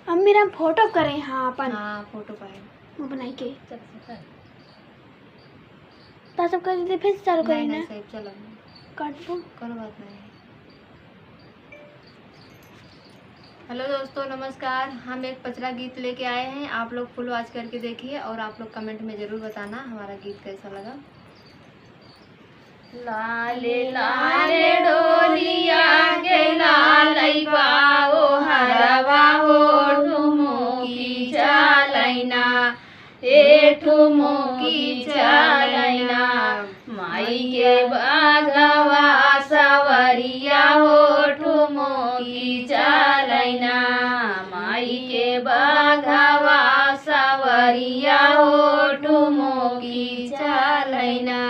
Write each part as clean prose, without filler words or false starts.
हम मेरा फोटो करें। हाँ अपन फोटो पाए वो बनाई के सब कर दे फिर चालू करें ना। चलो काट दो करो बात नहीं। हेलो दोस्तों नमस्कार। हम एक पचरा गीत लेके आए हैं, आप लोग फुल वॉच करके देखिए और आप लोग कमेंट में ज़रूर बताना हमारा गीत कैसा लगा। लाले लाले डोलिया के लालैबा ओ हरवा हो ठुमुकी चालैना ए ठुमुकी चालैना माई के बागवा सवरिया हो ठुमुकी चालैना माई के बागवा सवरिया हो ठुमुकी चालैना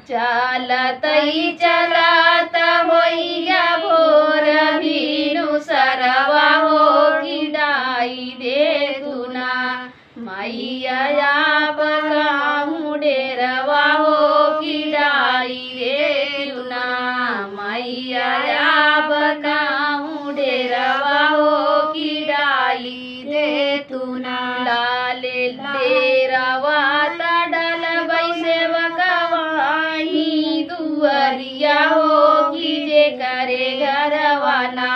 चालतई चलात होइया भोर भीनु सरवा हो गिडाई दे तुना मैया बकाहू डेरवा हो गिडाई दे तुना मैया बकाहू डेरवा हो गिडाई दे तुना लाले डेरवा तडल बैसे बकवाही दुअरिया हो कीजे करे घरवाना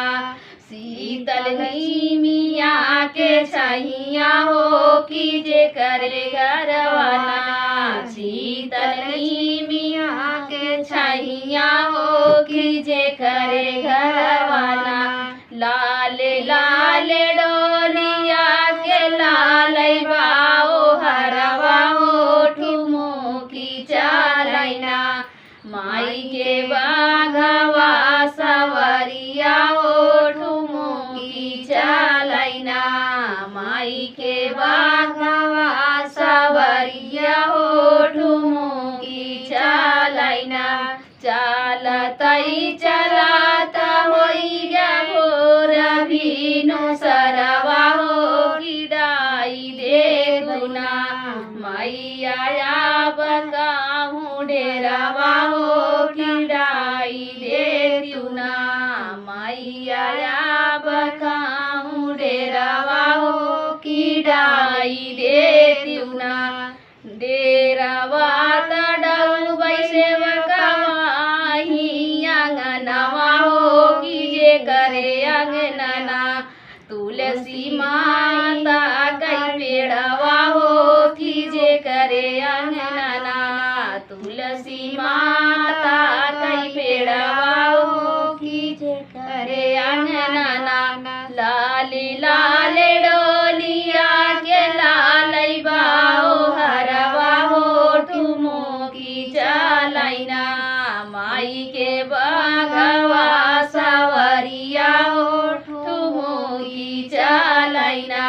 शीतल मिया के छैया हो कीजे करे घरवाना शीतल मिया के छैया हो कीजे करे घरवाना लाले लाले डोलिया के लालैबा ओ हरवा हो ठुमुकी चालैना माई के बागवा सवरिया हो ठुमुकी चालैना माई के बागवा सवरिया हो ठुमुकी चालैना चालतई चलात होइया भोर भीनु सरवा हो गिडाई दे दुना मैया बकाहू डेरवा हो गिडाई दे तुना मैया बकाहू डेरवा हो गिडाई दे तुना डेरवा तडल बैसे बकवाही अंगनवा हो कीजे करे अंगनना तुलसी माता कई पेड़वा हो कीजे करे अंगनना तुलसी माता कई पेड़वा हो कीजे करे अंगनना लाले लाले डोलिया के लालैबा ओ हरवा हो ठुमुकी चालैना माई के बागवा सवरिया हो ठुमुकी चालैना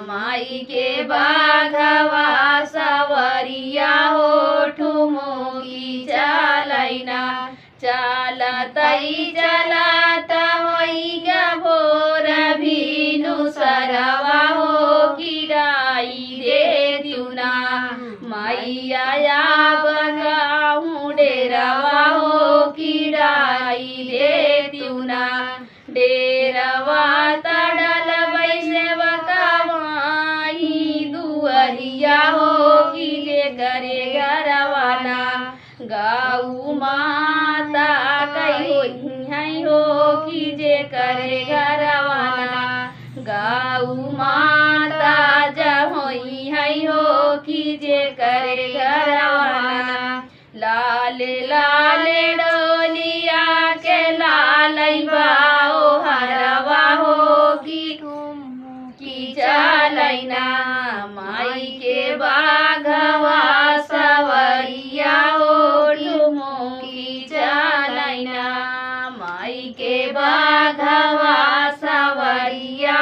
माई के बागवा सवरिया हो ठुमुकी चालैना चालतई चलात होइया भोर भीनु सरवा हो गिडाई दे तुना मैया बकाहू डेरवा हो गिडाई दे तुना डेरवा तडल बैसे बकवाही दुअरिया हो कीजे करे घरवाना गाऊ माता कई होई हो कीजे करे घरवाना गाऊ माता जब होई हो कीजे करे घरवाना लाले लाले डोलिया के लालैबा ओ हरवा हो की चालैना माई के बागवा सवरिया हो ठुमुकी चालैना माई के बागवा सवरिया